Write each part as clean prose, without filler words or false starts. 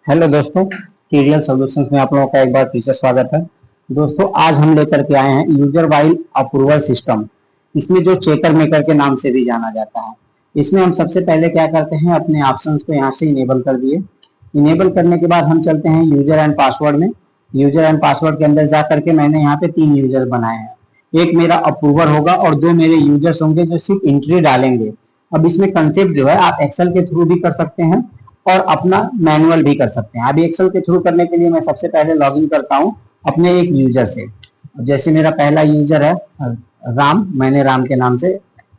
Hello दोस्तों, TDL solutions में आप लोगों का एक बार फिर से स्वागत है। दोस्तों, आज हम लेकर के आए हैं यूजर वाइल अप्रूवल सिस्टम। इसमें जो चेकर मेकर के नाम से भी जाना जाता है। इसमें हम सबसे पहले क्या करते हैं, अपने ऑप्शंस को यहाँ से इनेबल कर दिए। इनेबल करने के बाद हम चलते हैं यूजर एंड पासवर्ड में। यूजर एंड पासवर्ड के अंदर जा करके मैंने यहाँ पे 3 यूजर बनाए हैं। एक मेरा अप्रूवर होगा और 2 मेरे यूजर्स होंगे जो सिर्फ एंट्री डालेंगे। अब इसमें कंसेप्ट जो है आप एक्सेल के थ्रू भी कर सकते हैं और अपना मैनुअल भी कर सकते हैं। अभी एक्सेल के थ्रू करने के लिए मैं सबसे पहले लॉगिन करता हूं अपने एक यूजर से। जैसे मेरा पहला यूजर है राम, मैंने राम के नाम से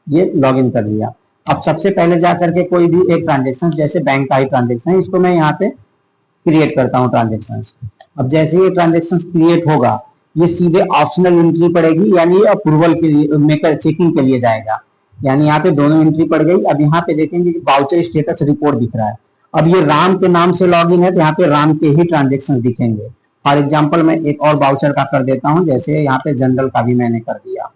ये लॉगिन कर लिया। अब सबसे पहले जा करके कोई भी एक ट्रांजेक्शन, जैसे बैंक का ही ट्रांजेक्शन है, इसको मैं यहाँ पे क्रिएट करता हूँ ट्रांजेक्शन। अब जैसे ये ट्रांजेक्शन क्रिएट होगा, ये सीधे ऑप्शनल एंट्री पड़ेगी, यानी ये अप्रूवल के लिए, मेकर चेकिंग के लिए जाएगा। यानी यहाँ पे दोनों एंट्री पड़ गई। अब यहाँ पे देखेंगे कि वाउचर स्टेटस रिपोर्ट दिख रहा है। अब ये राम के नाम से लॉगिन है तो यहाँ पे राम के ही ट्रांजेक्शन दिखेंगे। फॉर एग्जांपल मैं एक और वाउचर का कर देता हूँ, जैसे यहाँ पे जनरल का भी मैंने कर दिया।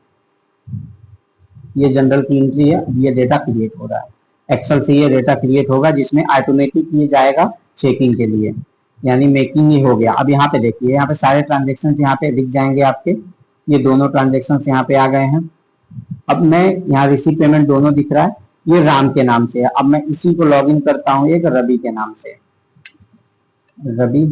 ये जनरल की एंट्री है। अब ये डेटा क्रिएट हो रहा है एक्सेल से। ये डेटा क्रिएट होगा जिसमें ऑटोमेटिक ये जाएगा चेकिंग के लिए, यानी मेकिंग ही हो गया। अब यहाँ पे देखिए, यहाँ पे सारे ट्रांजेक्शन यहाँ पे दिख जाएंगे आपके। ये दोनों ट्रांजेक्शन यहाँ पे आ गए हैं। अब मैं यहाँ रिसीव पेमेंट दोनों दिख रहा है, ये राम के नाम से है। अब मैं इसी को लॉगिन करता हूँ एक रवि के नाम से, रवि।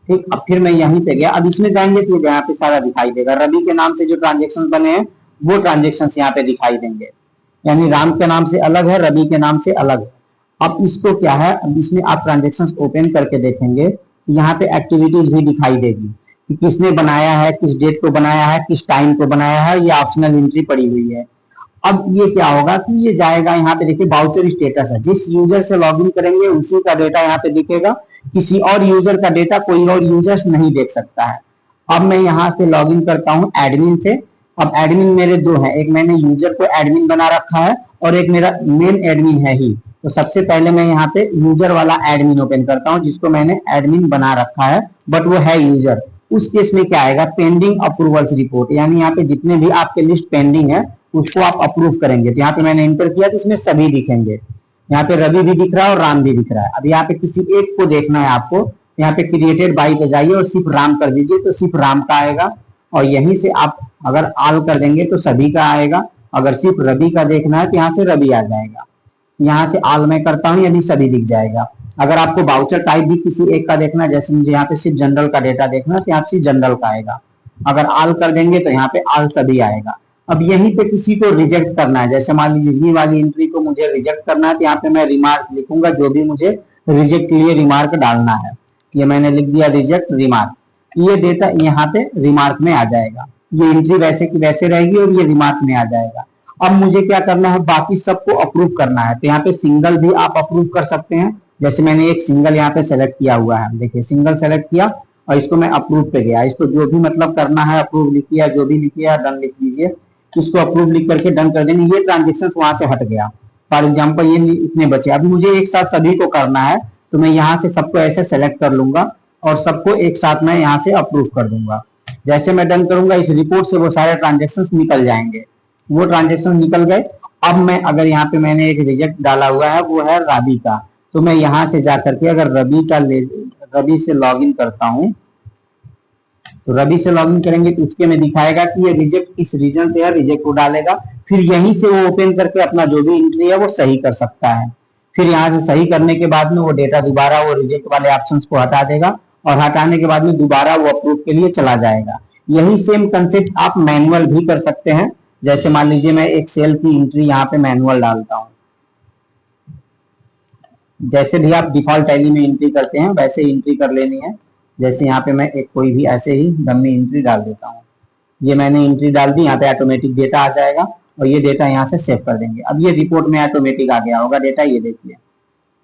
ठीक, अब फिर मैं यहीं पे गया। अब इसमें जाएंगे तो यहाँ पे सारा दिखाई देगा। रवि के नाम से जो ट्रांजेक्शन बने हैं वो ट्रांजेक्शन यहाँ पे दिखाई देंगे, यानी राम के नाम से अलग है, रवि के नाम से अलग है। अब इसको क्या है, अब इसमें आप ट्रांजेक्शन ओपन करके देखेंगे, यहाँ पे एक्टिविटीज भी दिखाई देगी कि किसने बनाया है, किस डेट को बनाया है, किस टाइम को बनाया है। ये ऑप्शनल एंट्री पड़ी हुई है। अब ये क्या होगा कि ये जाएगा, यहाँ पे देखिए वाउचर स्टेटस है। जिस यूजर से लॉगिन करेंगे उसी का डेटा यहाँ पे दिखेगा। किसी और यूजर का डेटा कोई और यूजर्स नहीं देख सकता है। अब मैं यहाँ से लॉगिन करता हूँ एडमिन से। अब एडमिन मेरे 2 हैं, एक मैंने यूजर को एडमिन बना रखा है और एक मेरा मेन एडमिन है ही। तो सबसे पहले मैं यहाँ पे यूजर वाला एडमिन ओपन करता हूँ, जिसको मैंने एडमिन बना रखा है बट वो है यूजर। उस केस में क्या आएगा, पेंडिंग अप्रूवल्स रिपोर्ट, यानी यहाँ पे जितने भी आपके लिस्ट पेंडिंग है उसको आप अप्रूव करेंगे। तो यहाँ पे मैंने इंटर किया तो इसमें सभी दिखेंगे। यहाँ पे रवि भी दिख रहा है और राम भी दिख रहा है। अब यहाँ पे किसी एक को देखना है आपको, यहाँ पे क्रिएटेड बाई पे जाइए और सिर्फ राम कर दीजिए तो सिर्फ राम का आएगा। और यहीं से आप अगर आल कर देंगे तो सभी का आएगा। अगर सिर्फ रवि का देखना है तो यहाँ से रवि आ जाएगा। यहाँ से आल मैं करता हूँ, यानी सभी दिख जाएगा। अगर आपको वाउचर टाइप भी किसी एक का देखना है, जैसे मुझे यहाँ पे सिर्फ जनरल का डेटा देखना है तो यहाँ से जनरल का आएगा। अगर आल कर देंगे तो यहाँ पे आल सभी आएगा। अब यहीं पे किसी को रिजेक्ट करना है, जैसे मान लीजिए ये वाली एंट्री को मुझे रिजेक्ट करना है तो यहाँ पे मैं रिमार्क लिखूंगा, जो भी मुझे रिजेक्ट के लिए रिमार्क डालना है। ये मैंने लिख दिया रिजेक्ट रिमार्क। ये डेटा यहाँ पे रिमार्क में आ जाएगा। ये एंट्री वैसे की वैसे रहेगी और ये रिमार्क में आ जाएगा। अब मुझे क्या करना है, बाकी सबको अप्रूव करना है। तो यहाँ पे सिंगल भी आप अप्रूव कर सकते हैं। जैसे मैंने एक सिंगल यहाँ पे सेलेक्ट किया हुआ है, देखिए सिंगल सेलेक्ट किया और इसको मैं अप्रूव पे गया। इसको जो भी मतलब करना है अप्रूव लिखिए, जो भी लिखिए डन लिख दीजिए। इसको अप्रूव लिख करके डन कर देंगे। ये ट्रांजेक्शन वहां से हट गया। फॉर एग्जाम्पल ये इतने बचे। अभी मुझे एक साथ सभी को करना है तो मैं यहाँ से सबको ऐसे सेलेक्ट कर लूंगा और सबको एक साथ मैं यहाँ से अप्रूव कर दूंगा। जैसे मैं डन करूंगा इस रिपोर्ट से वो सारे ट्रांजेक्शन निकल जाएंगे। वो ट्रांजेक्शन निकल गए। अब मैं अगर यहाँ पे मैंने एक रिजेक्ट डाला हुआ है, वो है रवि का, तो मैं यहाँ से जाकर के अगर रवि से लॉगिन करता हूँ तो रवि से लॉगिन करेंगे तो उसके में दिखाएगा कि ये रिजेक्ट किस रीजन से है, रिजेक्ट को डालेगा। फिर यहीं से वो ओपन करके अपना जो भी एंट्री है वो सही कर सकता है। फिर यहाँ से सही करने के बाद में वो डेटा दोबारा वो रिजेक्ट वाले ऑप्शन को हटा देगा और हटाने के बाद में दोबारा वो अप्रूव के लिए चला जाएगा। यही सेम कंसेप्ट आप मैनुअल भी कर सकते हैं। जैसे मान लीजिए मैं एक सेल की एंट्री यहाँ पे मैनुअल डालता हूँ। जैसे भी आप डिफॉल्ट टैली में एंट्री करते हैं वैसे एंट्री कर लेनी है। जैसे यहाँ पे मैं एक कोई भी ऐसे ही डमी एंट्री डाल देता हूँ। ये मैंने एंट्री डाल दी, यहाँ पे ऑटोमेटिक डेटा आ जाएगा और ये डेटा यहाँ से सेव कर देंगे। अब ये रिपोर्ट में ऑटोमेटिक आ गया होगा डेटा। ये देखिए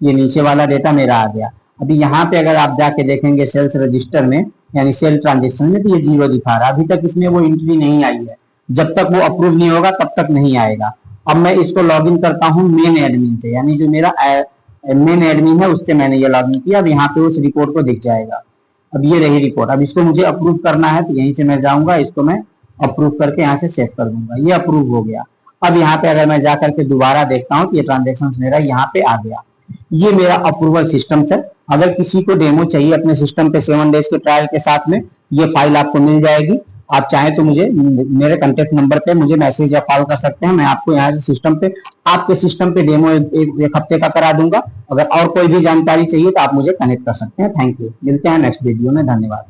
ये नीचे वाला डेटा मेरा आ गया। अभी यहाँ पे अगर आप जाके देखेंगे सेल्स रजिस्टर में, यानी सेल ट्रांजेक्शन में, तो ये 0 दिखा रहा है। अभी तक इसमें वो एंट्री नहीं आई है। जब तक वो अप्रूव नहीं होगा तब तक नहीं आएगा। अब मैं इसको लॉगिन करता हूँ मेन एडमिन से, यानी जो मेरा मेन एडमिन है उससे मैंने ये लॉगिन किया। अब यहाँ पे उस रिपोर्ट को दिख जाएगा। अब ये रही रिपोर्ट। अब इसको मुझे अप्रूव करना है तो यहीं से मैं जाऊंगा, इसको मैं अप्रूव करके यहाँ से सेव कर दूंगा। ये अप्रूव हो गया। अब यहाँ पे अगर मैं जाकर के दोबारा देखता हूँ तो ये ट्रांजेक्शन मेरा यहाँ पे आ गया। ये मेरा अप्रूवल सिस्टम से अगर किसी को डेमो चाहिए अपने सिस्टम पे 7 डेज के ट्रायल के साथ में, ये फाइल आपको मिल जाएगी। आप चाहें तो मुझे मेरे कांटेक्ट नंबर पे मुझे मैसेज या कॉल कर सकते हैं। मैं आपको यहाँ से सिस्टम पे आपके सिस्टम पे डेमो एक हफ्ते का करा दूंगा। अगर और कोई भी जानकारी चाहिए तो आप मुझे कनेक्ट कर सकते हैं। थैंक यू, मिलते हैं नेक्स्ट वीडियो में। धन्यवाद।